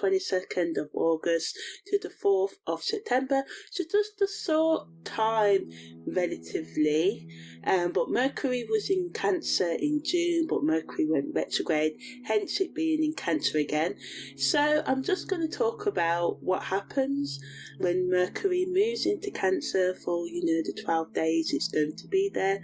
22nd of August to the 4th of September, so just a short time relatively. But Mercury was in Cancer in June, but Mercury went retrograde, hence it being in Cancer again. So I'm just going to talk about what happens when Mercury moves into Cancer for, the 12 days it's going to be there.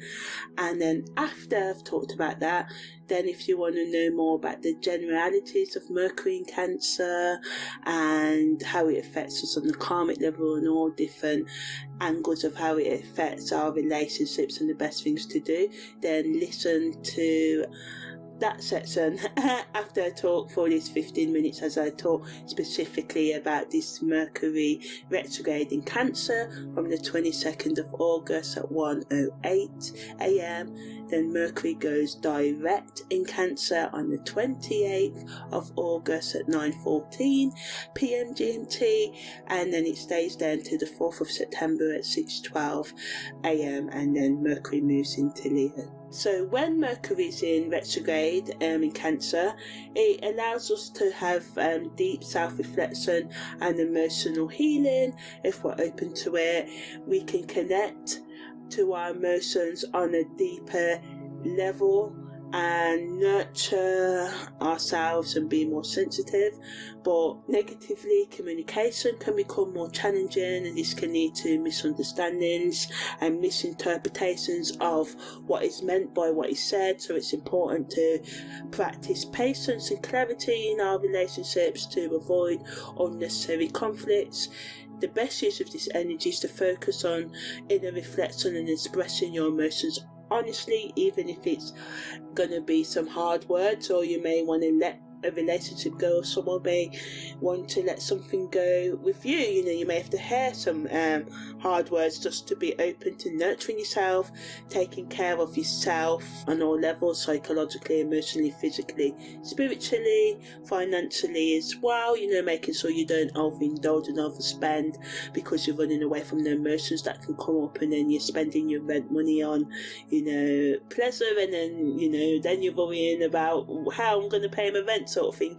And then after I've talked about that, then if you want to know more about the generalities of Mercury in Cancer and how it affects us on the karmic level and all different angles of how it affects our relationships and the best things to do, then listen to that section after I talk for these 15 minutes as I talk specifically about this Mercury retrograde in Cancer from the 22nd of August at 1:08 a.m. Then Mercury goes direct in Cancer on the 28th of August at 9:14 p.m. GMT, and then it stays there until the 4th of September at 6:12 a.m. and then Mercury moves into Leo. So when Mercury is in retrograde in Cancer, it allows us to have deep self-reflection and emotional healing. If we're open to it, we can connect to our emotions on a deeper level and nurture ourselves and be more sensitive. But negatively, communication can become more challenging, and this can lead to misunderstandings and misinterpretations of what is meant by what is said. So it's important to practice patience and clarity in our relationships to avoid unnecessary conflicts. The best use of this energy is to focus on inner reflection and expressing your emotions honestly, even if it's gonna be some hard words, or you may want to let a relationship go, or someone may want to let something go with you. You may have to hear some hard words just to be open to nurturing yourself, taking care of yourself on all levels, psychologically, emotionally, physically, spiritually, financially as well. Making sure you don't overindulge and overspend because you're running away from the emotions that can come up, and then you're spending your rent money on pleasure, and then then you're worrying about how I'm going to pay my rent, sort of thing,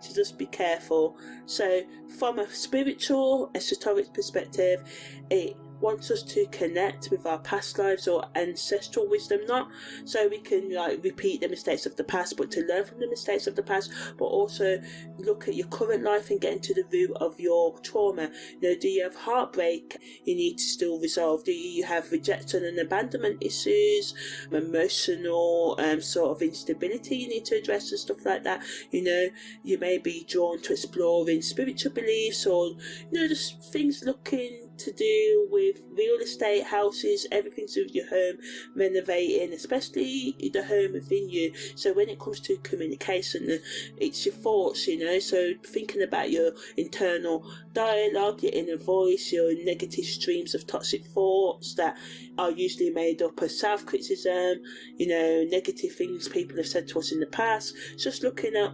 so just be careful. So from a spiritual, esoteric perspective, it wants us to connect with our past lives or ancestral wisdom, not so we can repeat the mistakes of the past, but to learn from the mistakes of the past, but also look at your current life and get into the root of your trauma. Do you have heartbreak you need to still resolve? Do you have rejection and abandonment issues, emotional sort of instability you need to address and stuff like that? You may be drawn to exploring spiritual beliefs, or just things looking to do with real estate, houses, everything to do with your home, renovating, especially the home within you. So when it comes to communication, it's your thoughts, so thinking about your internal dialogue, your inner voice, your negative streams of toxic thoughts that are usually made up of self-criticism, negative things people have said to us in the past. Just looking at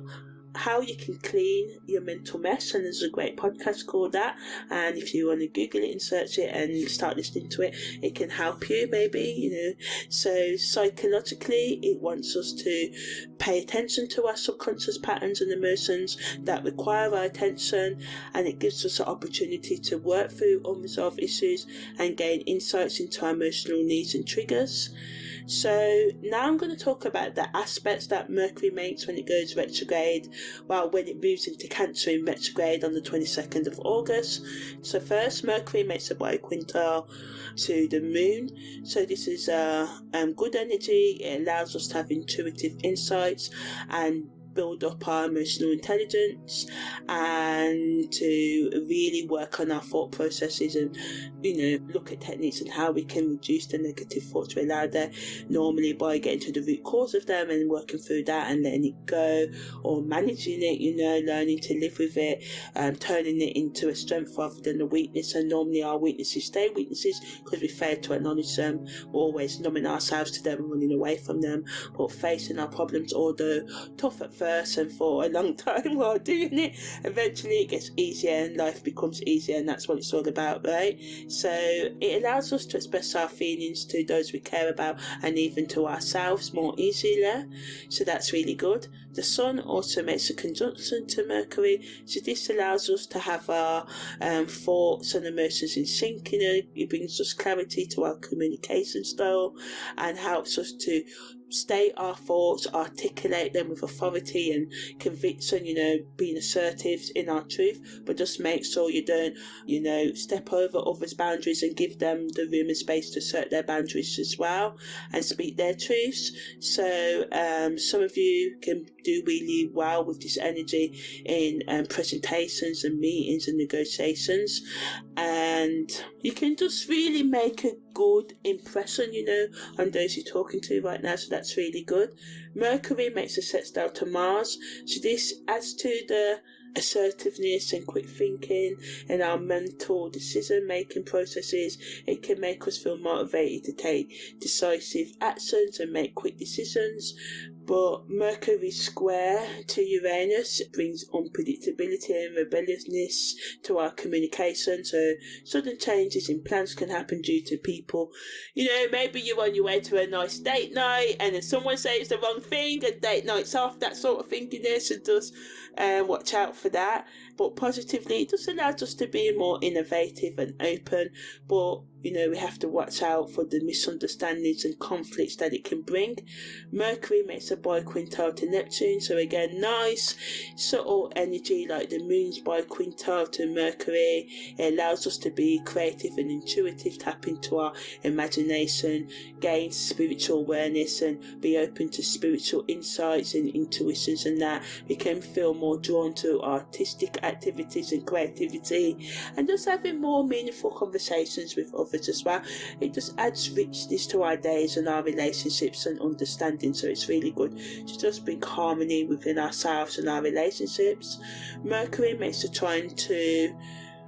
how you can clean your mental mess, and there's a great podcast called that, and if you want to Google it and search it and start listening to it, it can help you maybe. So psychologically, it wants us to pay attention to our subconscious patterns and emotions that require our attention, and it gives us an opportunity to work through unresolved issues and gain insights into our emotional needs and triggers. So now I'm going to talk about the aspects that Mercury makes when it goes retrograde, when it moves into Cancer in retrograde on the 22nd of August. So first, Mercury makes a biquintal to the moon. So this is good energy. It allows us to have intuitive insights and build up our emotional intelligence, and to really work on our thought processes, and look at techniques and how we can reduce the negative thoughts we allow there, normally by getting to the root cause of them and working through that and letting it go, or managing it, learning to live with it, turning it into a strength rather than a weakness. And normally our weaknesses stay weaknesses because we fail to acknowledge them. We're always numbing ourselves to them and running away from them, but facing our problems, although tough at first and for a long time while doing it. Eventually it gets easier and life becomes easier, and that's what it's all about, right? So it allows us to express our feelings to those we care about and even to ourselves more easily. So that's really good. The Sun also makes a conjunction to Mercury, so this allows us to have our thoughts and emotions in sync. It brings us clarity to our communication style and helps us to state our thoughts, articulate them with authority and conviction, being assertive in our truth, but just make sure you don't, step over others' boundaries and give them the room and space to assert their boundaries as well and speak their truths. So some of you can do really well with this energy in presentations and meetings and negotiations, and you can just really make a good impression, on those you're talking to right now. So that's really good. Mercury makes a sextile to Mars, so this adds to the assertiveness and quick thinking in our mental decision making processes. It can make us feel motivated to take decisive actions and make quick decisions. But Mercury square to Uranus brings unpredictability and rebelliousness to our communication. So sudden changes in plans can happen due to people. Maybe you're on your way to a nice date night and then someone says the wrong thing and date night's off, that sort of thing. So just watch out for that. But positively, it just allows us to be more innovative and open. But we have to watch out for the misunderstandings and conflicts that it can bring. Mercury makes a biquintile to Neptune, so again, nice subtle energy like the moon's biquintile to Mercury. It allows us to be creative and intuitive, tap into our imagination, gain spiritual awareness and be open to spiritual insights and intuitions, and that we can feel more drawn to artistic activities and creativity and just having more meaningful conversations with others as well. It just adds richness to our days and our relationships and understanding, so it's really good to just bring harmony within ourselves and our relationships. Mercury makes a trine to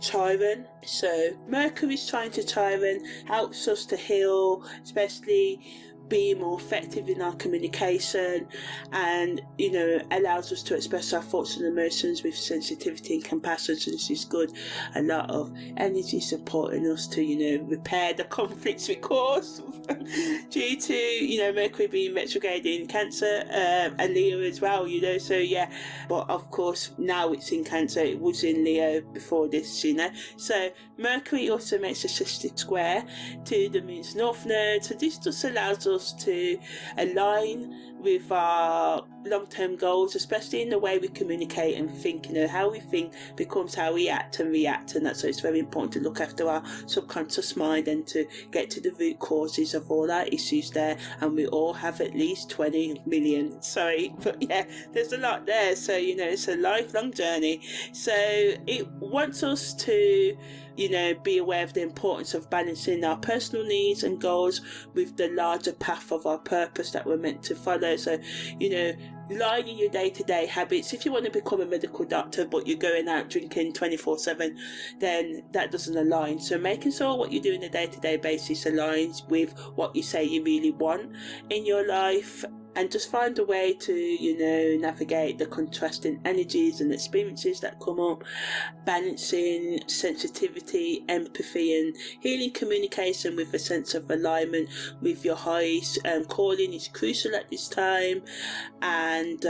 Chiron, so Mercury's trine to Chiron helps us to heal, especially be more effective in our communication, and allows us to express our thoughts and emotions with sensitivity and compassion. So this is good. A lot of energy supporting us to repair the conflicts we cause due to Mercury being retrograde in Cancer and Leo as well. So yeah, but of course now it's in Cancer. It was in Leo before this. So Mercury also makes a systemic square to the moon's north node, so this just allows us to align with our long-term goals, especially in the way we communicate and think. How we think becomes how we act and react, and that's why it's very important to look after our subconscious mind and to get to the root causes of all our issues there. And we all have at least 20 million, but yeah, there's a lot there. So it's a lifelong journey, so it wants us to be aware of the importance of balancing our personal needs and goals with the larger path of our purpose that we're meant to follow. So line in your day-to-day habits. If you want to become a medical doctor but you're going out drinking 24/7, then that doesn't align. So making sure what you do on a day-to-day basis aligns with what you say you really want in your life, and just find a way to navigate the contrasting energies and experiences that come up. Balancing sensitivity, empathy and healing communication with a sense of alignment with your highest calling is crucial at this time. And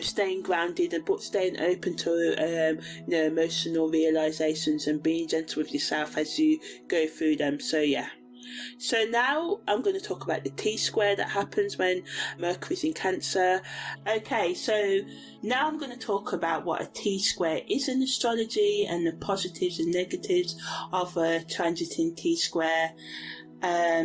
staying grounded but staying open to emotional realizations and being gentle with yourself as you go through them. So yeah. So now I'm going to talk about the T-square that happens when Mercury's in Cancer. Okay, so now I'm going to talk about what a T-square is in astrology and the positives and negatives of a transiting T-square.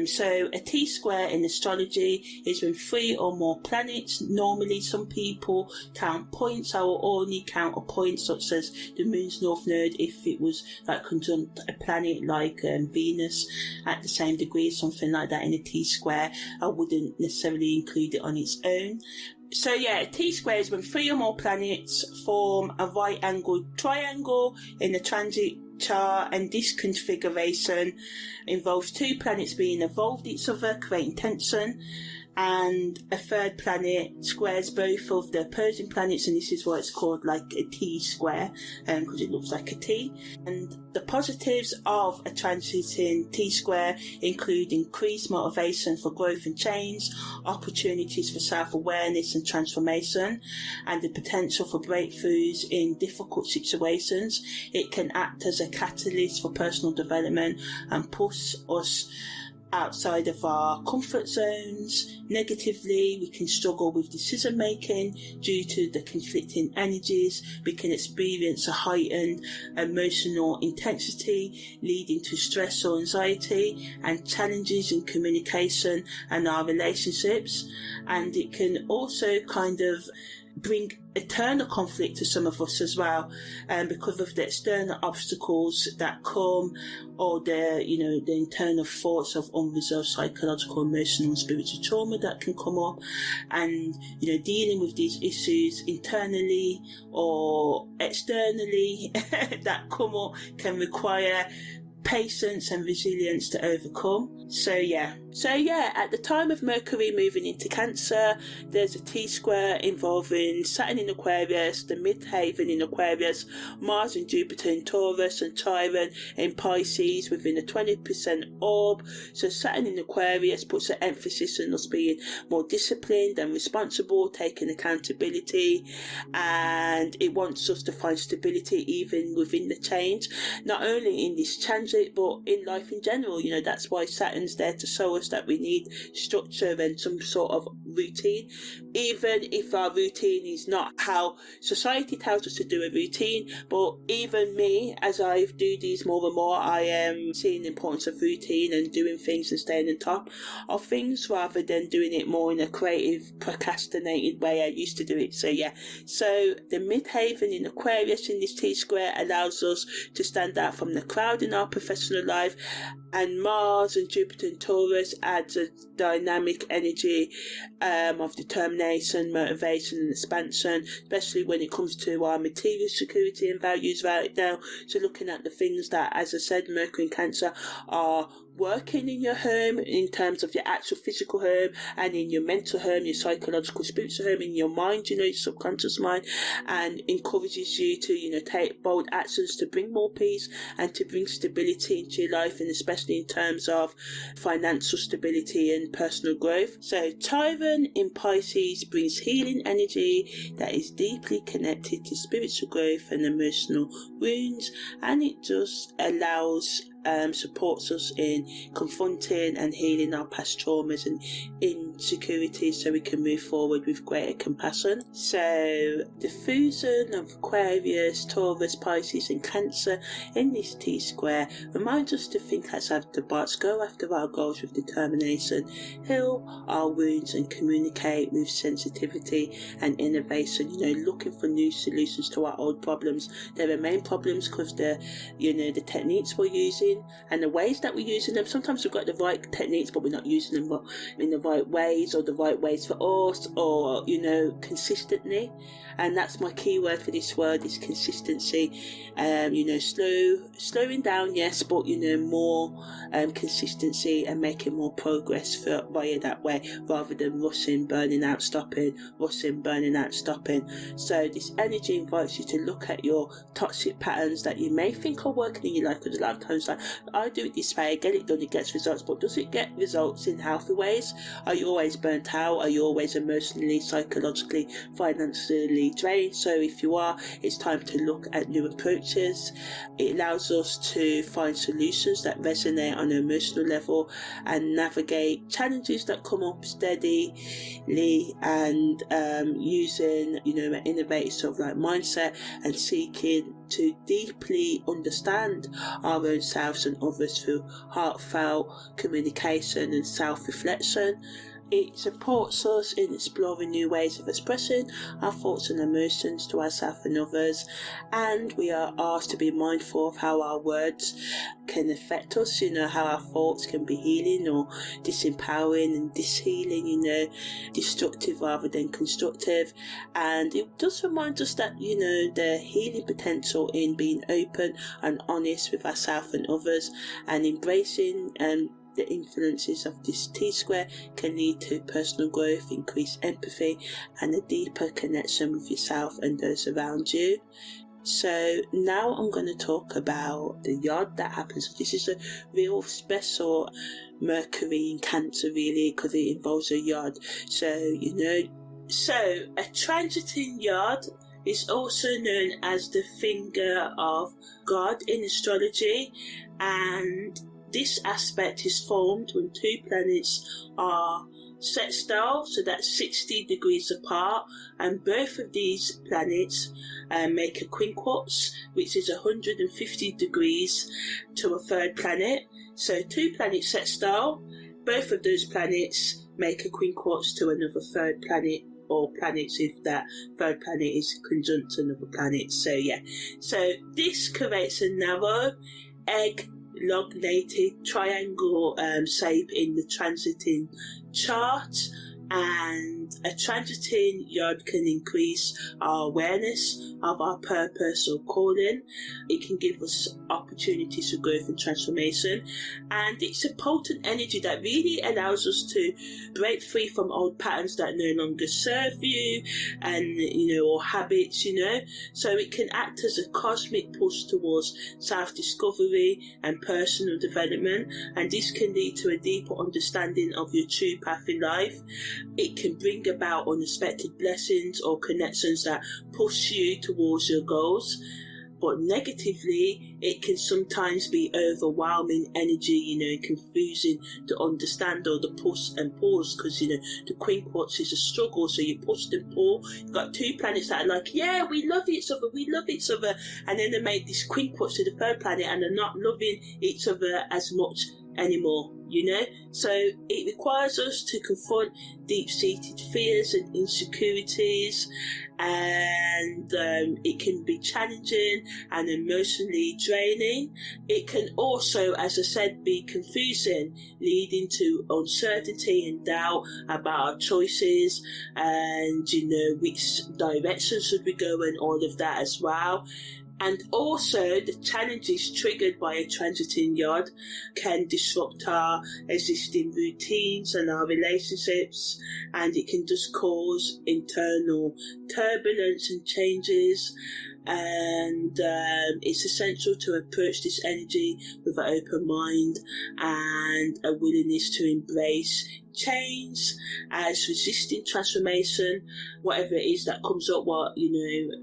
So a T-square in astrology is when 3 or more planets. Normally some people count points. I will only count a point such as the moon's north node if it was conjunct a planet like Venus at the same degree, something like that in a T-square. I wouldn't necessarily include it on its own. So yeah, a T-square is when 3 or more planets form a right-angled triangle in a transit chart, and this configuration involves 2 planets being involved each other, creating tension. and a third planet squares both of the opposing planets, and this is why it's called like a T square, because it looks like a T. And the positives of a transiting T square include increased motivation for growth and change, opportunities for self-awareness and transformation, and the potential for breakthroughs in difficult situations. It can act as a catalyst for personal development and push us outside of our comfort zones. Negatively, we can struggle with decision making due to the conflicting energies. We can experience a heightened emotional intensity, leading to stress or anxiety and challenges in communication and our relationships. And it can also kind of bring eternal conflict to some of us as well, because of the external obstacles that come, or the internal thoughts of unresolved psychological, emotional and spiritual trauma that can come up. And dealing with these issues internally or externally that come up can require patience and resilience to overcome. So yeah, at the time of Mercury moving into Cancer, there's a T-square involving Saturn in Aquarius, the midheaven in Aquarius, Mars and Jupiter in Taurus, and Chiron in Pisces within a 20% orb. So Saturn in Aquarius puts an emphasis on us being more disciplined and responsible, taking accountability, and it wants us to find stability even within the change, not only in this transit but in life in general. That's why Saturn's there to show us that we need structure and some sort of routine, even if our routine is not how society tells us to do a routine. But even me, as I do these more and more, I am seeing the importance of routine and doing things and staying on top of things, rather than doing it more in a creative, procrastinated way I used to do it. So the midheaven in Aquarius in this T-square allows us to stand out from the crowd in our professional life, and Mars and Jupiter in Taurus adds a dynamic energy of determination, motivation and expansion, especially when it comes to our material security and values right now. So looking at the things that, as I said, Mercury and Cancer are working in your home, in terms of your actual physical home, and in your mental home, your psychological, spiritual home, in your mind, your subconscious mind, and encourages you to take bold actions to bring more peace and to bring stability into your life, and especially in terms of financial stability and personal growth. So Chiron in Pisces brings healing energy that is deeply connected to spiritual growth and emotional wounds, and it just allows supports us in confronting and healing our past traumas and insecurities, so we can move forward with greater compassion. So the fusion of Aquarius, Taurus, Pisces and Cancer in this T-square reminds us to think outside the box, go after our goals with determination, heal our wounds and communicate with sensitivity and innovation, looking for new solutions to our old problems. They remain problems because the techniques we're using and the ways that we're using them, sometimes we've got the right techniques but we're not using them in the right ways, or the right ways for us, or consistently. And that's my key word for this word, is consistency. Slowing down, yes, but more consistency and making more progress via that way, rather than rushing, burning out, stopping. So this energy invites you to look at your toxic patterns that you may think are working in your life, because a lot of times, like, I do it this way, I get it done, it gets results, but does it get results in healthy ways? Are you always burnt out? Are you always emotionally, psychologically, financially drained? So if you are, it's time to look at new approaches. It allows us to find solutions that resonate on an emotional level and navigate challenges that come up steadily, and using an innovative sort of like mindset, and seeking to deeply understand our own selves and others through heartfelt communication and self-reflection. It supports us in exploring new ways of expressing our thoughts and emotions to ourselves and others, and we are asked to be mindful of how our words can affect us, how our thoughts can be healing or disempowering and dishealing, destructive rather than constructive. And it does remind us that, the healing potential in being open and honest with ourselves and others, and embracing and The influences of this T-square can lead to personal growth, increased empathy, and a deeper connection with yourself and those around you. So now I'm going to talk about the yod that happens. This is a real special Mercury in Cancer, really, because it involves a yod. So, a transiting yod is also known as the finger of God in astrology, and this aspect is formed when two planets are sextile, so that's 60 degrees apart, and both of these planets make a quincunx, which is 150 degrees to a third planet. So two planets sextile, both of those planets make a quincunx to another third planet, or planets if that third planet is conjunct to another planet. So this creates a narrow egg-elongated triangle shape in the transiting chart, and a transiting yod can increase our awareness of our purpose or calling. It can give us opportunities for growth and transformation, and it's a potent energy that really allows us to break free from old patterns that no longer serve you, and or habits, so it can act as a cosmic push towards self-discovery and personal development, and this can lead to a deeper understanding of your true path in life. It can bring about unexpected blessings or connections that push you towards your goals. But negatively, it can sometimes be overwhelming energy, confusing to understand, or the push and pause, because the quincunx is a struggle, so you push and pull. You've got two planets that are like, yeah, we love each other, and then they make this quincunx to the third planet and they're not loving each other as much anymore, so it requires us to confront deep-seated fears and insecurities, and it can be challenging and emotionally draining. It can also, as I said, be confusing, leading to uncertainty and doubt about our choices, and which direction should we go, and all of that as well. And also, the challenges triggered by a transiting yod can disrupt our existing routines and our relationships, and it can just cause internal turbulence and changes. And it's essential to approach this energy with an open mind and a willingness to embrace change, as resisting transformation, whatever it is that comes up,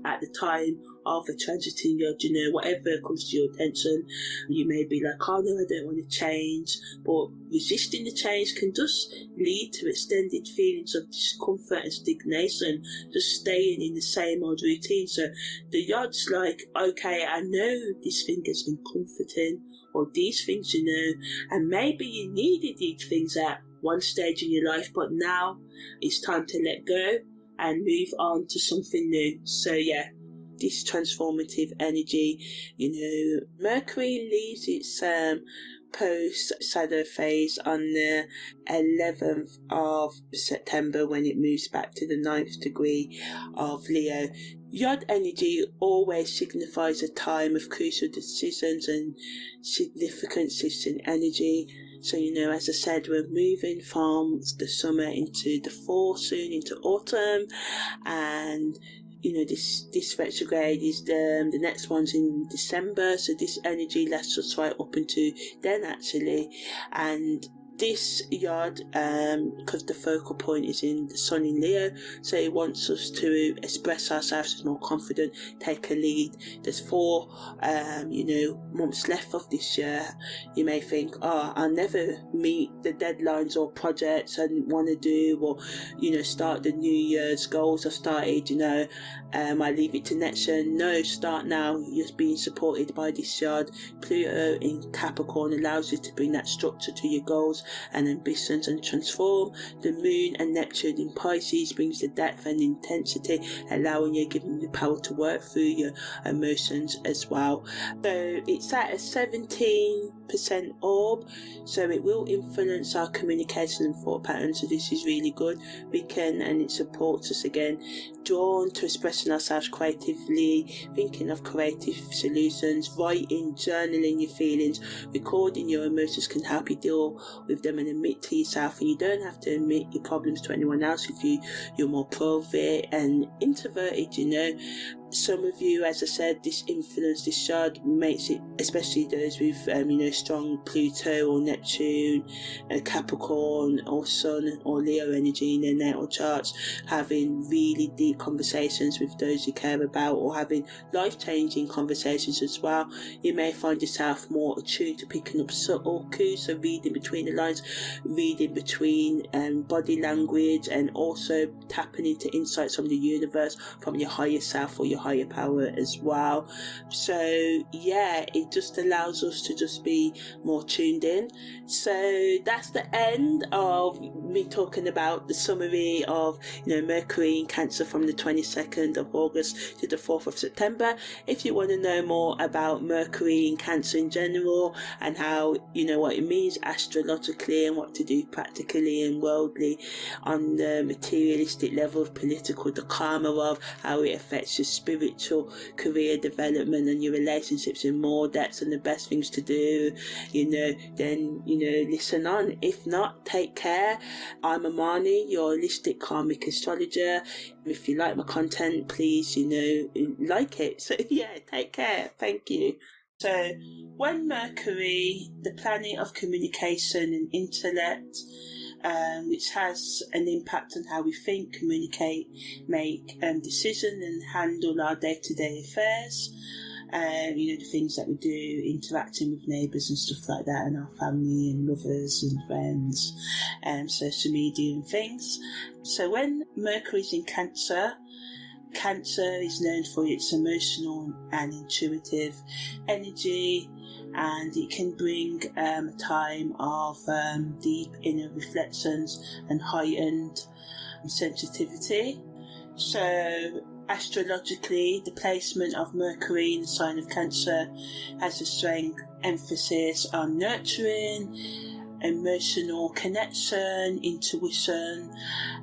at the time of a transiting yod, whatever comes to your attention. You may be like, oh no, I don't want to change, but resisting the change can just lead to extended feelings of discomfort and stagnation, just staying in the same old routine. So the yod's like, okay, I know this thing has been comforting, or these things, and maybe you needed these things at one stage in your life, but now it's time to let go and move on to something new. So this transformative energy, Mercury leaves its post-shadow phase on the 11th of September, when it moves back to the 9th degree of Leo. Yod energy always signifies a time of crucial decisions and significant shifts in energy. So, as I said, we're moving from the summer into the fall, soon into autumn, and this retrograde is the next one's in December, so this energy lasts us right up into then, actually. And this yod, because the focal point is in the sun in Leo, so it wants us to express ourselves as more confident, take a lead. There's 4 months left of this year. You may think, I'll never meet the deadlines or projects I want to do, or start the New Year's goals I've started, I leave it to next year. No, start now. You're being supported by this yod. Pluto in Capricorn allows you to bring that structure to your goals, and ambitions and transform. The moon and Neptune in Pisces brings the depth and intensity, allowing you, giving you the power to work through your emotions as well. So it's at a 17% orb, so it will influence our communication and thought patterns. So this is really good. We can, and it supports us again, drawn to expressing ourselves creatively, thinking of creative solutions, writing, journaling your feelings, recording your emotions can help you deal with them and admit to yourself. And you don't have to admit your problems to anyone else if you're more private and introverted, you know. Some of you, as I said, this influence, this shard makes it, especially those with strong Pluto or Neptune, Capricorn or Sun or Leo energy in their natal charts, having really deep conversations with those you care about, or having life-changing conversations as well. You may find yourself more attuned to picking up subtle cues, so reading between the lines, reading between body language, and also tapping into insights from the universe, from your higher self or your higher power as well. So yeah, it just allows us to just be more tuned in. So that's the end of me talking about the summary of Mercury in Cancer from the 22nd of August to the 4th of September. If you want to know more about Mercury in Cancer in general and how what it means astrologically and what to do practically and worldly on the materialistic level, of political, the karma of how it affects your spiritual career development and your relationships in more depth and the best things to do, then listen on. If not, take care. I'm Amani, your holistic karmic astrologer. If you like my content, please like it. So yeah, take care. Thank you. So when Mercury, the planet of communication and intellect, which has an impact on how we think, communicate, make decisions and handle our day-to-day affairs, the things that we do, interacting with neighbours and stuff like that, and our family and lovers and friends, social media and things. So when Mercury's in Cancer, Cancer is known for its emotional and intuitive energy, and it can bring a time of deep inner reflections and heightened sensitivity. So astrologically, the placement of Mercury in the sign of Cancer has a strong emphasis on nurturing, emotional connection, intuition,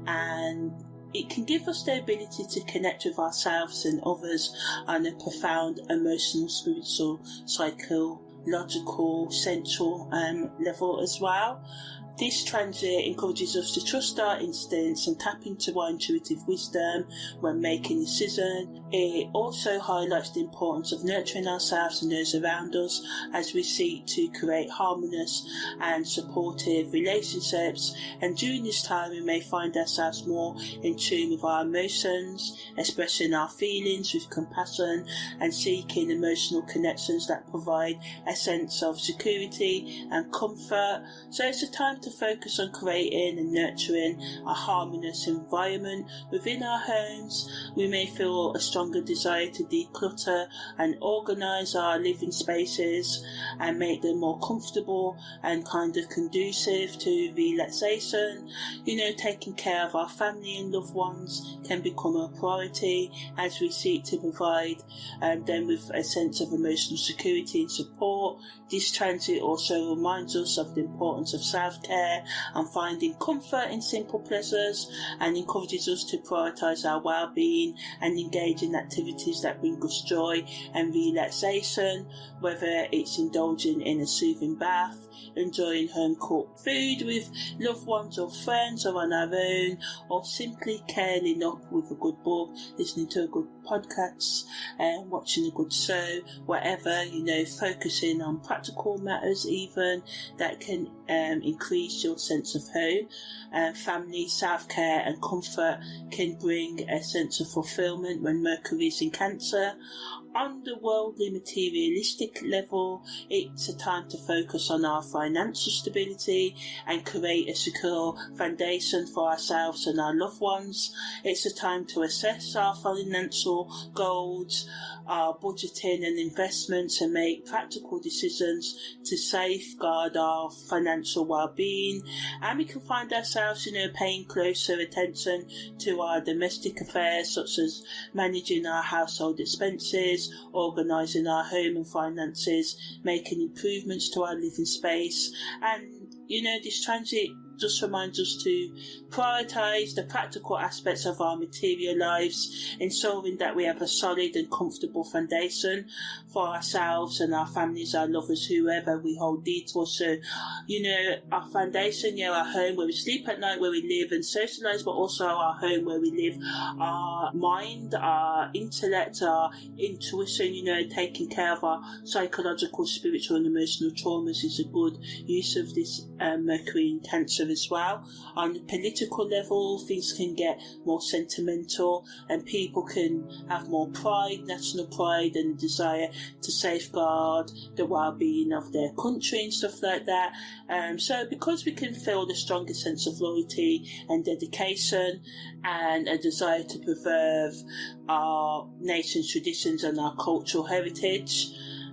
and it can give us the ability to connect with ourselves and others on a profound emotional, spiritual, psychological, sensual level as well. This transit encourages us to trust our instincts and tap into our intuitive wisdom when making decisions. It also highlights the importance of nurturing ourselves and those around us as we seek to create harmonious and supportive relationships. And during this time, we may find ourselves more in tune with our emotions, expressing our feelings with compassion and seeking emotional connections that provide a sense of security and comfort. So it's a time to focus on creating and nurturing a harmonious environment within our homes. We may feel a stronger desire to declutter and organise our living spaces and make them more comfortable and kind of conducive to relaxation. Taking care of our family and loved ones can become a priority as we seek to provide them with a sense of emotional security and support. This transit also reminds us of the importance of self-care and finding comfort in simple pleasures, and encourages us to prioritise our well-being and engage in activities that bring us joy and relaxation, whether it's indulging in a soothing bath, enjoying home-cooked food with loved ones or friends or on our own, or simply curling up with a good book, listening to a good podcast, watching a good show, whatever, focusing on practical matters even that can increase your sense of home. Family, self-care and comfort can bring a sense of fulfillment when Mercury is in Cancer. on the worldly materialistic level, it's a time to focus on our financial stability and create a secure foundation for ourselves and our loved ones. It's a time to assess our financial goals, our budgeting and investments, and make practical decisions to safeguard our financial well-being. And we can find ourselves, paying closer attention to our domestic affairs, such as managing our household expenses, organising our home and finances, making improvements to our living space. And this transit just reminds us to prioritise the practical aspects of our material lives, ensuring that we have a solid and comfortable foundation for ourselves and our families, our lovers, whoever we hold dear to us. So, our foundation, our home where we sleep at night, where we live and socialise, but also our home where we live, our mind, our intellect, our intuition, taking care of our psychological, spiritual and emotional traumas is a good use of this Mercury in Cancer as well. On the political level, things can get more sentimental and people can have more pride, national pride, and desire to safeguard the well-being of their country and stuff like that. So because we can feel the strongest sense of loyalty and dedication and a desire to preserve our nation's traditions and our cultural heritage,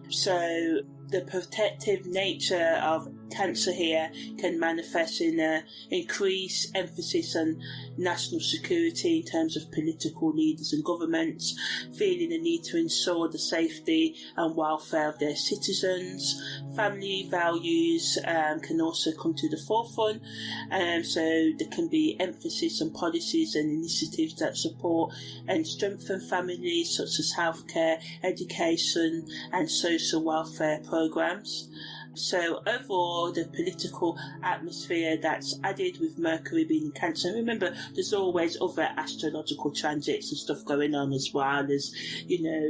so the protective nature of Cancer here can manifest in an increased emphasis on national security in terms of political leaders and governments, feeling the need to ensure the safety and welfare of their citizens. Family values can also come to the forefront, so there can be emphasis on policies and initiatives that support and strengthen families, such as healthcare, education and social welfare programs. So overall, the political atmosphere that's added with Mercury being in Cancer, and remember there's always other astrological transits and stuff going on as well as,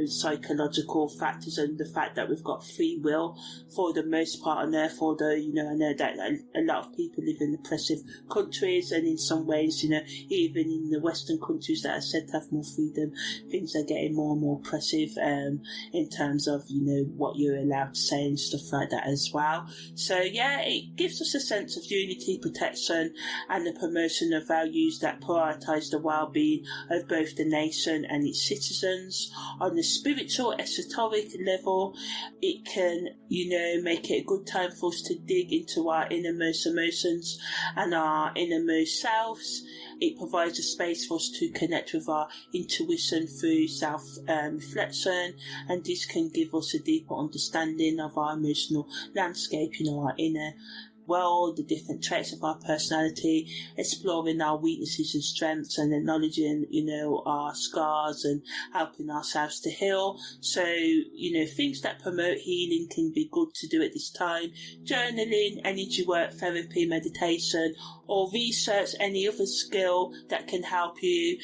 psychological factors and the fact that we've got free will for the most part on Earth, although, I know that a lot of people live in oppressive countries, and in some ways, even in the Western countries that are said to have more freedom, things are getting more and more oppressive in terms of, what you're allowed to say and stuff like that as well. So it gives us a sense of unity, protection and the promotion of values that prioritise the well-being of both the nation and its citizens. On the spiritual esoteric level, it can make it a good time for us to dig into our innermost emotions and our innermost selves. It provides a space for us to connect with our intuition through self-reflection, and this can give us a deeper understanding of our emotional landscape, our inner world, the different traits of our personality, exploring our weaknesses and strengths and acknowledging, our scars and helping ourselves to heal. So, things that promote healing can be good to do at this time. Journaling, energy work, therapy, meditation, or research any other skill that can help you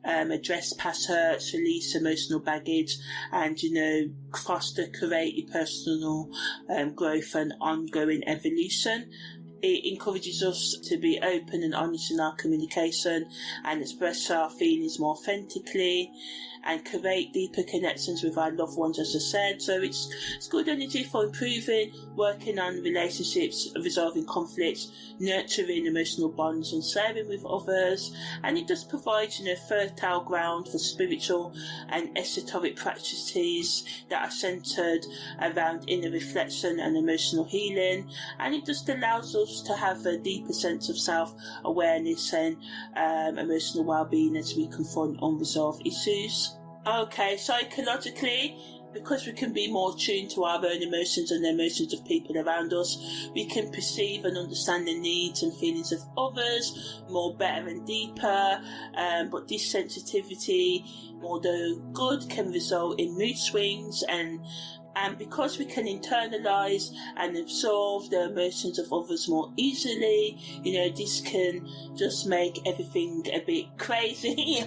address past hurts, release emotional baggage, and foster, create your personal growth and ongoing evolution. It encourages us to be open and honest in our communication and express our feelings more authentically and create deeper connections with our loved ones, as I said. So it's good energy for improving, working on relationships, resolving conflicts, nurturing emotional bonds and sharing with others. And it just provides, fertile ground for spiritual and esoteric practices that are centred around inner reflection and emotional healing. And it just allows us to have a deeper sense of self-awareness and emotional well-being as we confront unresolved issues. Okay, psychologically, because we can be more tuned to our own emotions and the emotions of people around us, we can perceive and understand the needs and feelings of others more better and deeper, but this sensitivity, although good, can result in mood swings, and because we can internalise and absorb the emotions of others more easily, this can just make everything a bit crazy,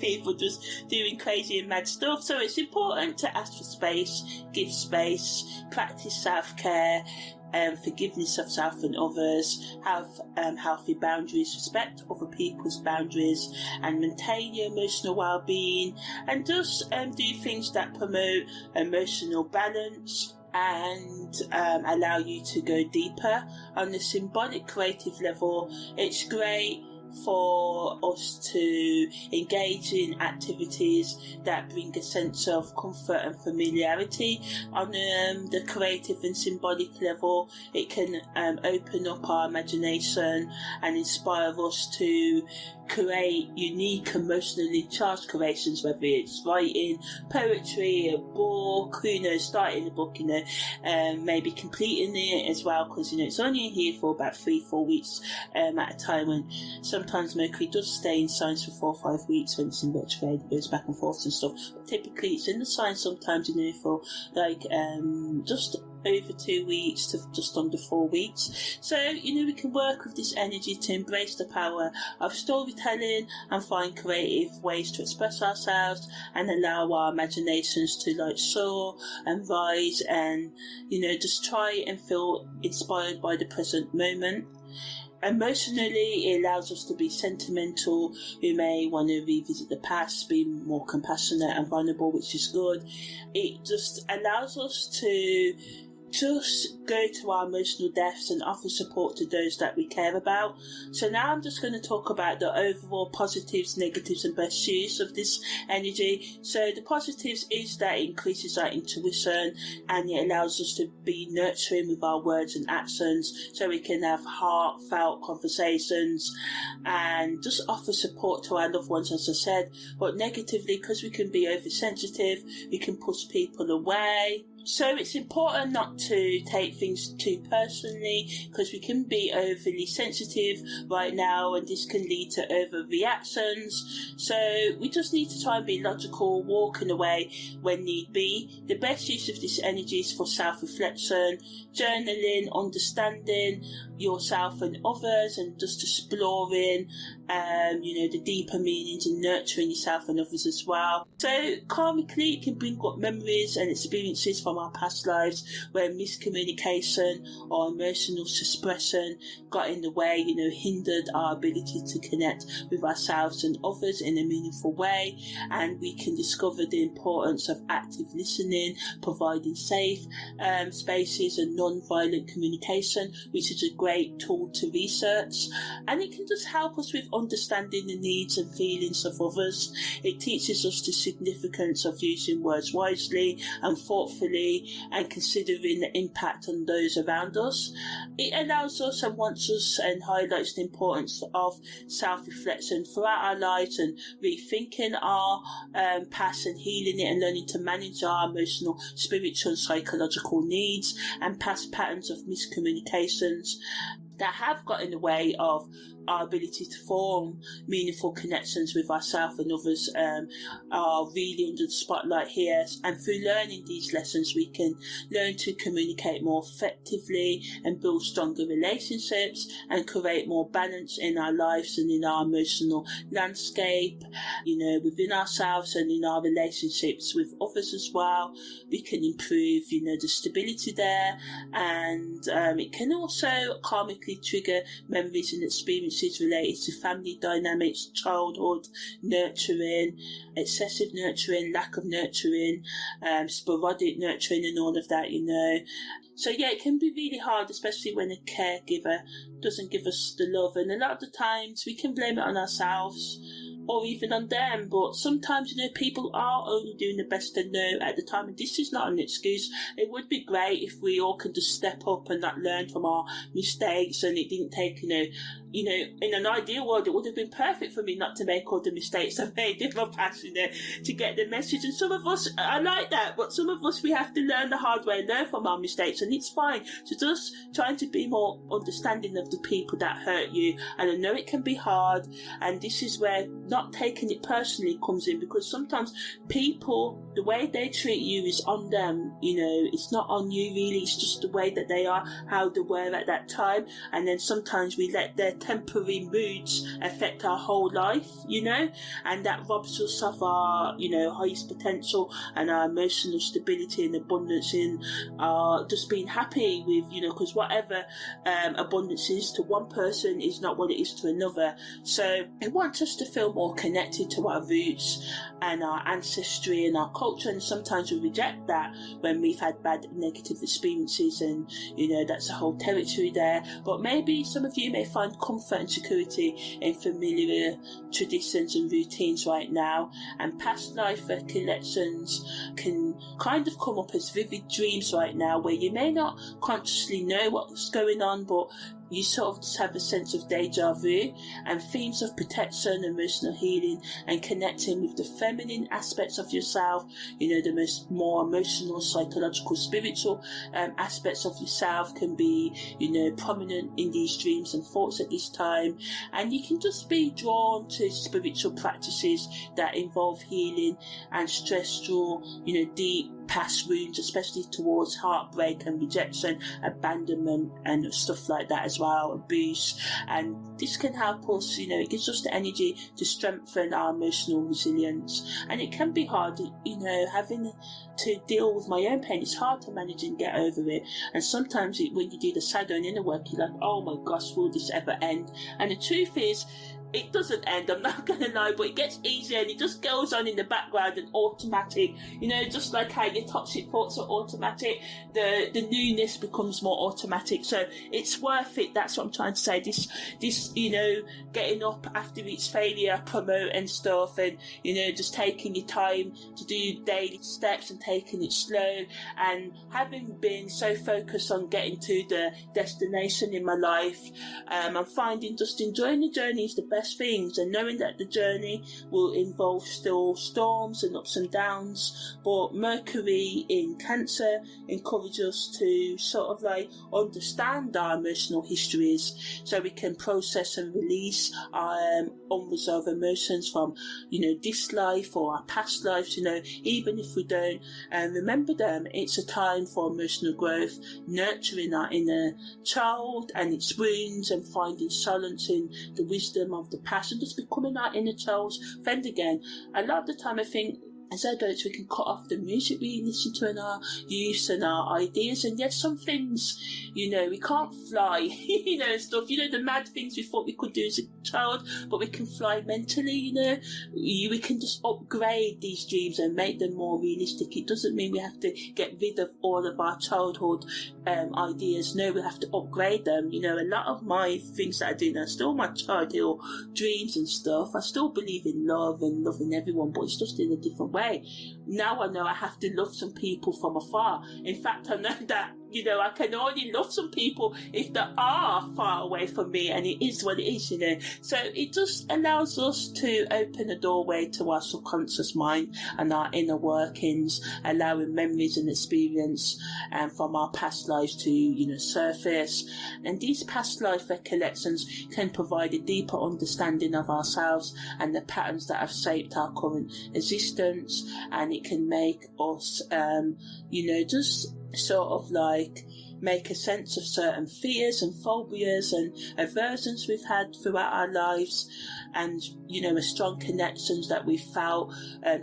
people just doing crazy and mad stuff. So it's important to ask for space, give space, practice self-care, forgiveness of self and others, have healthy boundaries, respect other people's boundaries, and maintain your emotional well-being, and just do things that promote emotional balance and allow you to go deeper. On the symbolic creative level, it's great for us to engage in activities that bring a sense of comfort and familiarity. On the creative and symbolic level, it can open up our imagination and inspire us to create unique emotionally charged creations, whether it's writing, poetry, a book, starting a book, maybe completing it as well, because it's only here for about 3-4 weeks at a time, and sometimes Mercury does stay in signs for 4 or 5 weeks when it's in retrograde. It goes back and forth and stuff, but typically it's in the sign sometimes for like just over 2 weeks to just under 4 weeks. So we can work with this energy to embrace the power of storytelling and find creative ways to express ourselves and allow our imaginations to soar and rise, and just try and feel inspired by the present moment. Emotionally, it allows us to be sentimental. We may want to revisit the past, be more compassionate and vulnerable, which is good. It just allows us to just go to our emotional depths and offer support to those that we care about. So now I'm just going to talk about the overall positives, negatives and best use of this energy. So the positives is that it increases our intuition and it allows us to be nurturing with our words and actions, so we can have heartfelt conversations and just offer support to our loved ones, as I said. But negatively, because we can be oversensitive, we can push people away. So it's important not to take things too personally, because we can be overly sensitive right now and this can lead to overreactions. So we just need to try and be logical, walking away when need be. The best use of this energy is for self-reflection, journaling, understanding yourself and others, and just exploring the deeper meanings and nurturing yourself and others as well. So karmically, it can bring up memories and experiences from our past lives where miscommunication or emotional suppression got in the way, hindered our ability to connect with ourselves and others in a meaningful way. And we can discover the importance of active listening, providing safe spaces and non-violent communication, which is a great tool to research. And it can just help us with understanding the needs and feelings of others. It teaches us the significance of using words wisely and thoughtfully and considering the impact on those around us. It allows us and wants us and highlights the importance of self-reflection throughout our lives and rethinking our past and healing it and learning to manage our emotional, spiritual and psychological needs and past patterns of miscommunications that have got in the way of our ability to form meaningful connections with ourselves and others are really under the spotlight here. And through learning these lessons, we can learn to communicate more effectively and build stronger relationships and create more balance in our lives and in our emotional landscape, within ourselves and in our relationships with others as well. We can improve, the stability there, and it can also karmically trigger memories and experiences related to family dynamics, childhood, nurturing, excessive nurturing, lack of nurturing, sporadic nurturing and all of that, So yeah, it can be really hard, especially when a caregiver doesn't give us the love, and a lot of the times we can blame it on ourselves or even on them, but sometimes people are only doing the best they know at the time, and this is not an excuse. It would be great if we all could just step up and not learn from our mistakes, and it didn't take in an ideal world, it would have been perfect for me not to make all the mistakes I made in my past, to get the message. And some of us are like that, but some of us, we have to learn the hard way and learn from our mistakes, and it's fine. So just trying to be more understanding of the people that hurt you. And I know it can be hard, and this is where not taking it personally comes in, because sometimes people, the way they treat you is on them, you know, it's not on you really, it's just the way that they are, how they were at that time. And then sometimes we let their temporary moods affect our whole life, you know, and that robs us of our, you know, highest potential and our emotional stability and abundance in just being happy with, you know, because whatever abundance is to one person is not what it is to another. So it wants us to feel more connected to our roots and our ancestry and our culture, and sometimes we reject that when we've had bad negative experiences, and you know, that's a whole territory there. But maybe some of you may find comfort and security in familiar traditions and routines right now, and past life recollections can kind of come up as vivid dreams right now, where you may not consciously know what's going on, but you sort of just have a sense of deja vu, and themes of protection, emotional healing, and connecting with the feminine aspects of yourself, you know, the more emotional, psychological, spiritual aspects of yourself can be, you know, prominent in these dreams and thoughts at this time. And you can just be drawn to spiritual practices that involve healing and stressful, you know, deep past wounds, especially towards heartbreak and rejection, abandonment and stuff like that as well, abuse. And this can help us, you know, it gives us the energy to strengthen our emotional resilience. And it can be hard, you know, having to deal with my own pain. It's hard to manage and get over it. And sometimes when you do the shadow and inner work, you're like, oh my gosh, will this ever end? And the truth is, it doesn't end, I'm not going to lie, but it gets easier and it just goes on in the background and automatic. You know, just like how your toxic thoughts are automatic, the newness becomes more automatic. So it's worth it, that's what I'm trying to say. This, you know, getting up after each failure, promoting stuff, and, you know, just taking your time to do daily steps and taking it slow, and having been so focused on getting to the destination in my life, I'm finding just enjoying the journey is the best things, and knowing that the journey will involve still storms and ups and downs. But Mercury in Cancer encourages us to sort of like understand our emotional histories, so we can process and release our unresolved emotions from, you know, this life or our past lives, you know, even if we don't remember them. It's a time for emotional growth, nurturing our inner child and its wounds, and finding solace in the wisdom of the past, and just becoming our inner child's friend again. A lot of the time I think as adults we can cut off the music we listen to in our youth and our ideas, and yet some things, you know, we can't fly, you know, stuff, you know, the mad things we thought we could do as a child, but we can fly mentally, you know. We can just upgrade these dreams and make them more realistic. It doesn't mean we have to get rid of all of our childhood ideas. No, we have to upgrade them. You know, a lot of my things that I do now, still my childhood dreams and stuff. I still believe in love and loving everyone, but it's just in a different way. Now I know I have to love some people from afar. In fact, I know that, you know, I can only love some people if they are far away from me, and it is what it is, you know. So it just allows us to open a doorway to our subconscious mind and our inner workings, allowing memories and experience from our past lives to, you know, surface. And these past life recollections can provide a deeper understanding of ourselves and the patterns that have shaped our current existence, and it can make us, you know, just sort of like make a sense of certain fears and phobias and aversions we've had throughout our lives, and, you know, a strong connections that we felt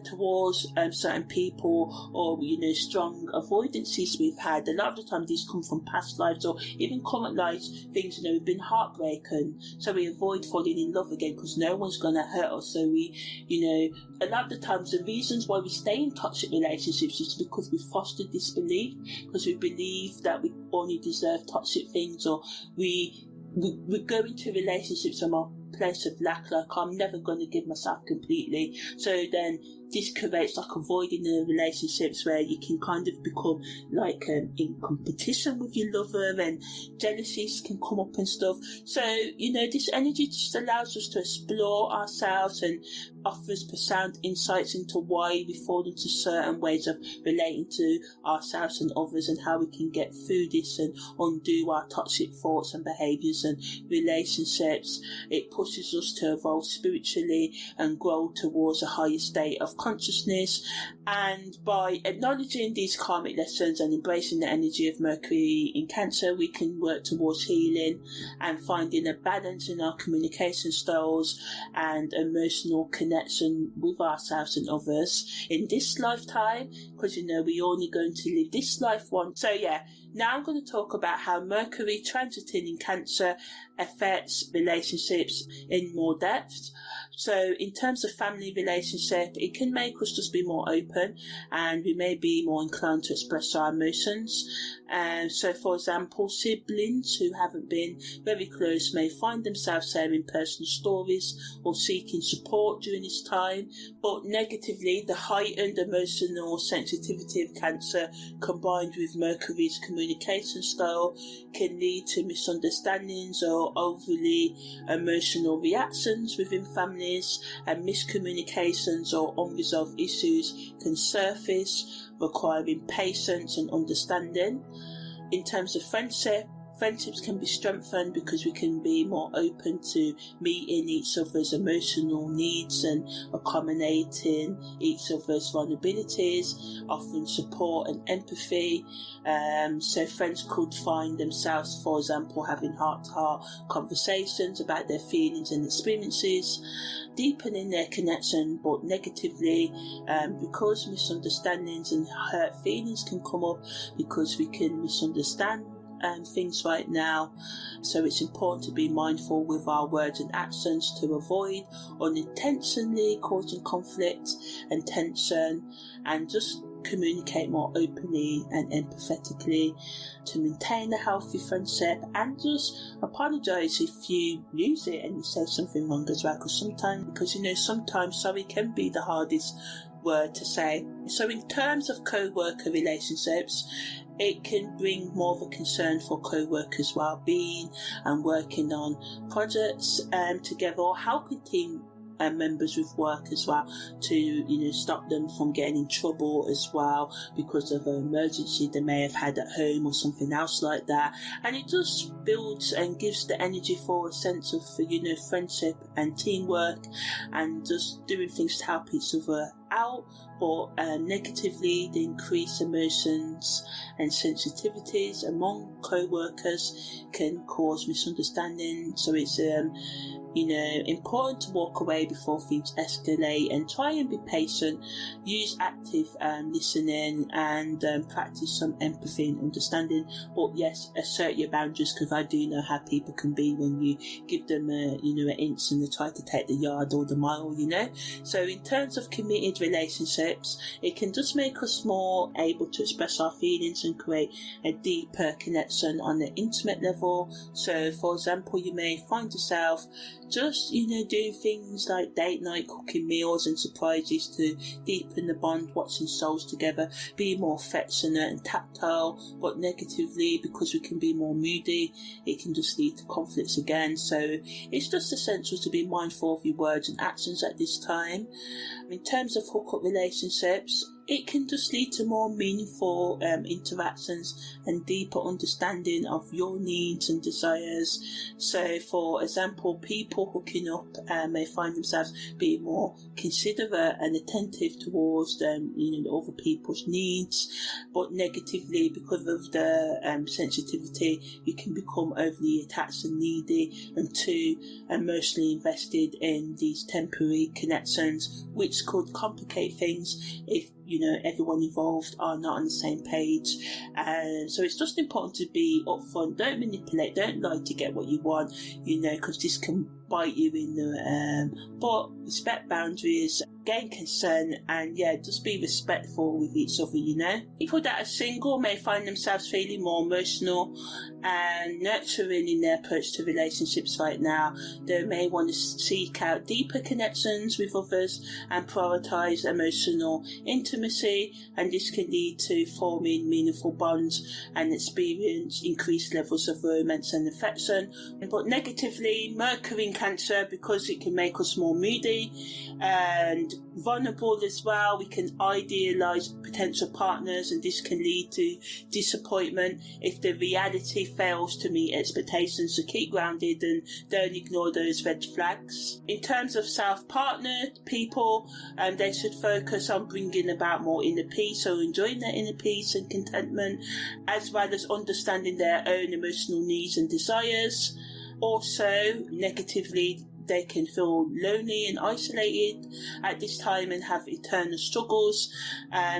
towards certain people, or, you know, strong avoidances we've had. A lot of the time these come from past lives or even current lives, things, you know, we've been heartbroken, so we avoid falling in love again because no one's going to hurt us. So we, you know, a lot of the times the reasons why we stay in toxic relationships is because we fostered this belief, because we believe that we only deserve toxic things, or we go into relationships from a place of lack, like I'm never going to give myself completely. So then this creates like a void in the relationships where you can kind of become like in competition with your lover, and jealousies can come up and stuff. So, this energy just allows us to explore ourselves and offers profound insights into why we fall into certain ways of relating to ourselves and others, and how we can get through this and undo our toxic thoughts and behaviours and relationships. It pushes us to evolve spiritually and grow towards a higher state of consciousness. And by acknowledging these karmic lessons and embracing the energy of Mercury in Cancer, we can work towards healing and finding a balance in our communication styles and emotional connection with ourselves and others in this lifetime, because we're only going to live this life once. So now I'm going to talk about how Mercury transiting in Cancer affects relationships in more depth. So in terms of family relationship, it can make us just be more open, and we may be more inclined to express our emotions. So for example, siblings who haven't been very close may find themselves sharing personal stories or seeking support during this time. But negatively, the heightened emotional sensitivity of Cancer combined with Mercury's communication style can lead to misunderstandings or overly emotional reactions within families, and miscommunications or unresolved issues can surface, requiring patience and understanding. In terms of friendships can be strengthened because we can be more open to meeting each other's emotional needs and accommodating each other's vulnerabilities, offering support and empathy. So friends could find themselves, for example, having heart-to-heart conversations about their feelings and experiences, deepening their connection. But negatively, because misunderstandings and hurt feelings can come up because we can misunderstand things right now. So it's important to be mindful with our words and actions to avoid unintentionally causing conflict and tension, and just communicate more openly and empathetically to maintain a healthy friendship, and just apologise if you lose it and you say something wrong as well, because sometimes sorry can be the hardest word to say. So in terms of co-worker relationships, it can bring more of a concern for co-workers' well-being and working on projects together, or helping team members with work as well, to stop them from getting in trouble as well because of an emergency they may have had at home or something else like that. And it just builds and gives the energy for a sense of friendship and teamwork, and just doing things to help each other out. But negatively, the increased emotions and sensitivities among co-workers can cause misunderstanding. So it's important to walk away before things escalate, and try and be patient. Use active listening, and practice some empathy and understanding. But yes, assert your boundaries, because I do know how people can be when you give them an inch and they try to take the yard or the mile. So in terms of committed relationships, it can just make us more able to express our feelings and create a deeper connection on an intimate level. So for example, you may find yourself just doing things like date night, cooking meals and surprises to deepen the bond, watching shows together, be more affectionate and tactile. But negatively, because we can be more moody, it can just lead to conflicts again. So it's just essential to be mindful of your words and actions at this time. In terms of hookup relationships, it can just lead to more meaningful interactions and deeper understanding of your needs and desires. So for example, people hooking up may find themselves being more considerate and attentive towards the other people's needs. But negatively, because of the sensitivity, you can become overly attached and needy, and too emotionally invested in these temporary connections, which could complicate things if everyone involved are not on the same page. And so it's just important to be upfront. Don't manipulate, don't lie to get what you want, because this can bite you in the butt. Respect boundaries, gain consent, and just be respectful with each other, you know. People that are single may find themselves feeling more emotional and nurturing in their approach to relationships right now. They may want to seek out deeper connections with others and prioritize emotional intimacy, and this can lead to forming meaningful bonds and experience increased levels of romance and affection. But negatively, Mercury in Cancer, because it can make us more moody and vulnerable as well, we can idealize potential partners, and this can lead to disappointment if the reality fails to meet expectations. So keep grounded and don't ignore those red flags. In terms of self-partnered people, they should focus on bringing about more inner peace, so enjoying their inner peace and contentment, as well as understanding their own emotional needs and desires. Also, negatively, they can feel lonely and isolated at this time and have internal struggles.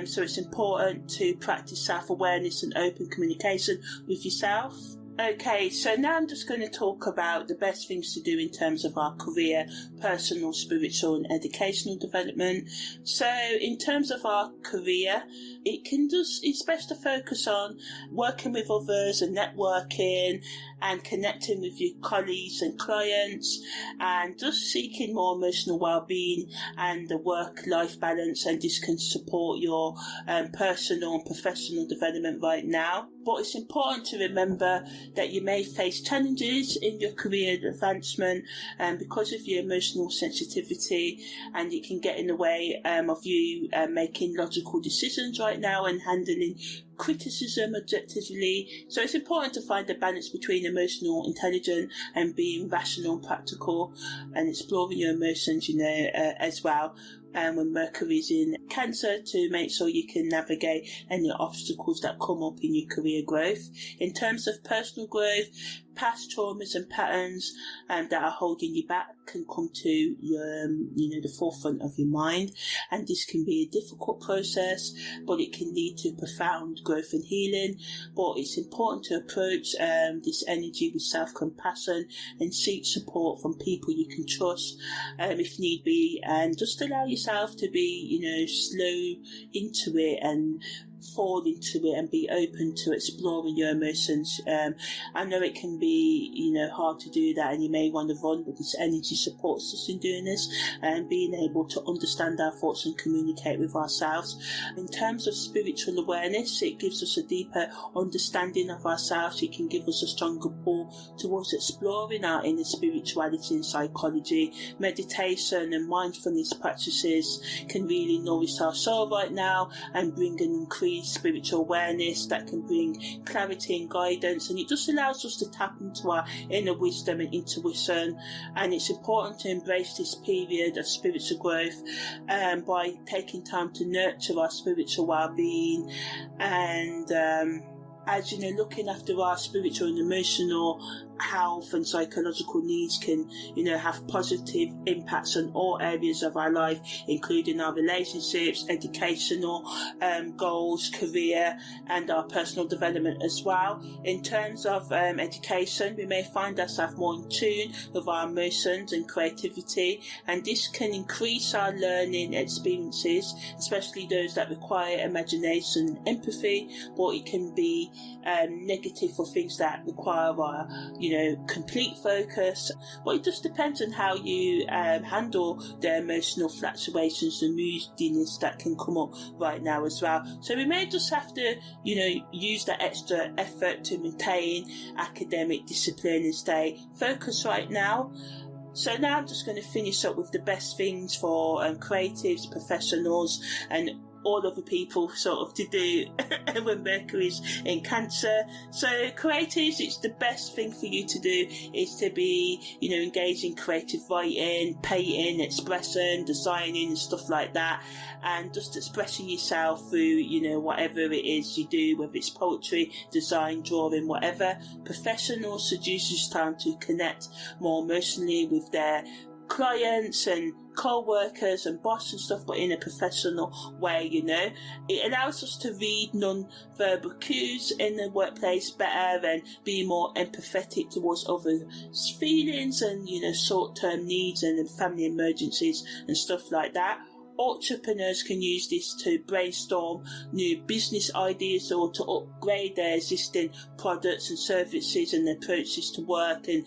So it's important to practice self-awareness and open communication with yourself. Okay, so now I'm just going to talk about the best things to do in terms of our career, personal, spiritual and educational development. So in terms of our career, it's best to focus on working with others and networking and connecting with your colleagues and clients, and just seeking more emotional well-being and the work-life balance, and this can support your personal and professional development right now. But it's important to remember that you may face challenges in your career advancement because of your emotional sensitivity, and it can get in the way of you making logical decisions right now and handling criticism objectively. So it's important to find a balance between emotional intelligence and being rational and practical, and exploring your emotions, as well. When Mercury's in Cancer, to make sure you can navigate any obstacles that come up in your career growth. In terms of personal growth, past traumas and patterns that are holding you back can come to your, the forefront of your mind, and this can be a difficult process, but it can lead to profound growth and healing. But it's important to approach this energy with self-compassion and seek support from people you can trust if need be, and just allow yourself to be, slow into it and fall into it and be open to exploring your emotions. I know it can be, hard to do that, and you may want to run, but this energy supports us in doing this and being able to understand our thoughts and communicate with ourselves. In terms of spiritual awareness, it gives us a deeper understanding of ourselves. It can give us a stronger pull towards exploring our inner spirituality and psychology. Meditation and mindfulness practices can really nourish our soul right now and bring an increased spiritual awareness that can bring clarity and guidance, and it just allows us to tap into our inner wisdom and intuition. And it's important to embrace this period of spiritual growth by taking time to nurture our spiritual well-being, and as looking after our spiritual and emotional health and psychological needs can, have positive impacts on all areas of our life, including our relationships, educational goals, career, and our personal development as well. In terms of education, we may find ourselves more in tune with our emotions and creativity, and this can increase our learning experiences, especially those that require imagination and empathy, but it can be negative for things that require our, complete focus. But it just depends on how you handle the emotional fluctuations and moodiness that can come up right now as well. So we may just have to, use that extra effort to maintain academic discipline and stay focused right now. So now I'm just going to finish up with the best things for creatives, professionals, and all other people sort of to do when Mercury's in Cancer. So creatives, it's the best thing for you to do is to be, engaged in creative writing, painting, expressing, designing and stuff like that, and just expressing yourself through, whatever it is you do, whether it's poetry, design, drawing, whatever. Professionals should use this time to connect more emotionally with their clients and co-workers and boss and stuff, but in a professional way, you know. It allows us to read non-verbal cues in the workplace better and be more empathetic towards others' feelings and, you know, short-term needs and family emergencies and stuff like that. Entrepreneurs can use this to brainstorm new business ideas or to upgrade their existing products and services and approaches to work and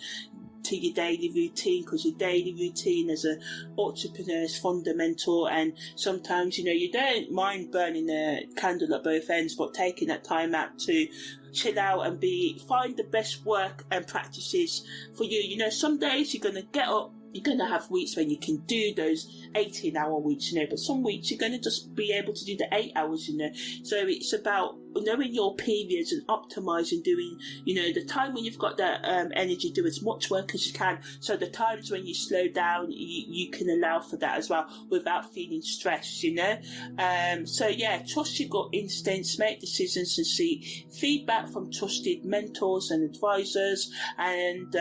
to your daily routine, because your daily routine as an entrepreneur is fundamental. And sometimes, you know, you don't mind burning a candle at both ends, but taking that time out to chill out and find the best work and practices for you. You know, some days you're going to get up, you're going to have weeks when you can do those 18-hour weeks, you know, but some weeks you're going to just be able to do the 8 hours, you know. So it's about knowing your periods and optimizing, doing, you know, the time when you've got that energy, do as much work as you can. So the times when you slow down, you can allow for that as well without feeling stressed, you know. So yeah, trust your gut instincts, make decisions and seek feedback from trusted mentors and advisors, and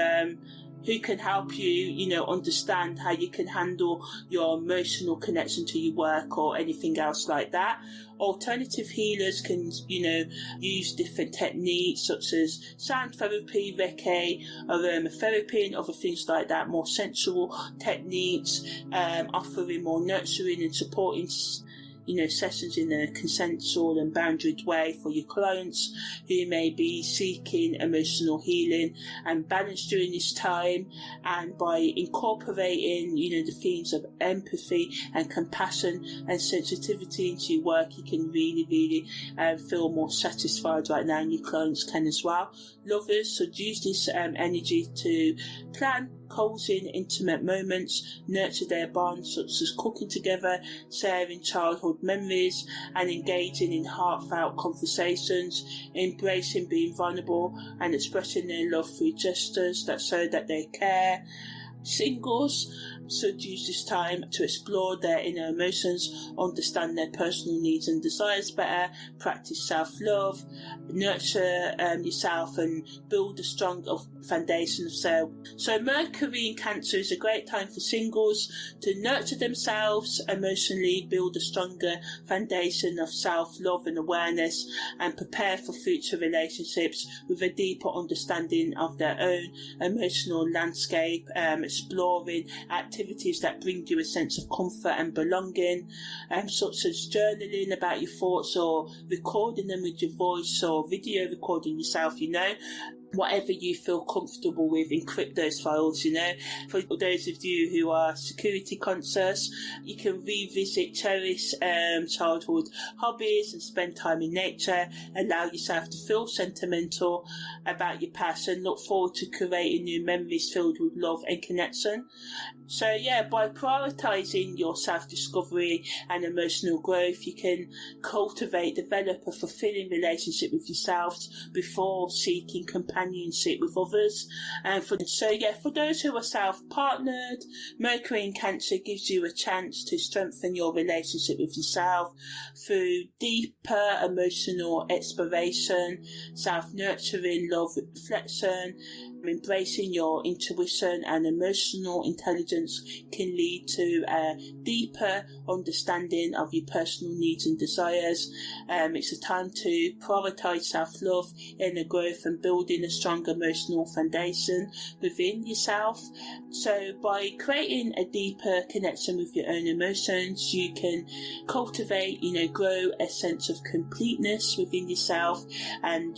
who can help you, you know, understand how you can handle your emotional connection to your work or anything else like that. Alternative healers can, you know, use different techniques such as sound therapy, Reiki, aromatherapy and other things like that, more sensual techniques, offering more nurturing and supporting, you know, sessions in a consensual and boundaried way for your clients who may be seeking emotional healing and balance during this time. And by incorporating, you know, the themes of empathy and compassion and sensitivity into your work, you can really feel more satisfied right now, and your clients can as well. Lovers should use this energy to plan cozy and intimate moments, nurture their bonds such as cooking together, sharing childhood memories and engaging in heartfelt conversations, embracing being vulnerable and expressing their love through gestures that show that they care. Singles should use this time to explore their inner emotions, understand their personal needs and desires better, practice self-love, nurture yourself and build a strong foundation of self. So Mercury in Cancer is a great time for singles to nurture themselves emotionally, build a stronger foundation of self-love and awareness, and prepare for future relationships with a deeper understanding of their own emotional landscape, exploring activities that bring you a sense of comfort and belonging, such as journaling about your thoughts or recording them with your voice or video recording yourself, you know. Whatever you feel comfortable with, encrypt those files, you know. For those of you who are security conscious, you can revisit, cherish childhood hobbies and spend time in nature. Allow yourself to feel sentimental about your past and look forward to creating new memories filled with love and connection. So yeah, by prioritising your self-discovery and emotional growth, you can develop a fulfilling relationship with yourself before seeking companionship with others. And for those who are self-partnered, Mercury in Cancer gives you a chance to strengthen your relationship with yourself through deeper emotional exploration, self-nurturing, love reflection. Embracing your intuition and emotional intelligence can lead to a deeper understanding of your personal needs and desires. It's a time to prioritise self-love, inner growth and building a strong emotional foundation within yourself. So by creating a deeper connection with your own emotions, you can cultivate, grow a sense of completeness within yourself and,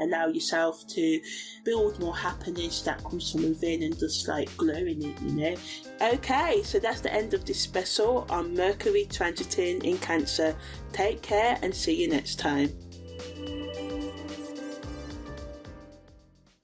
allow yourself to build more happiness that comes from within and just like glowing it, Okay, so that's the end of this special on Mercury transiting in Cancer. Take care and see you next time.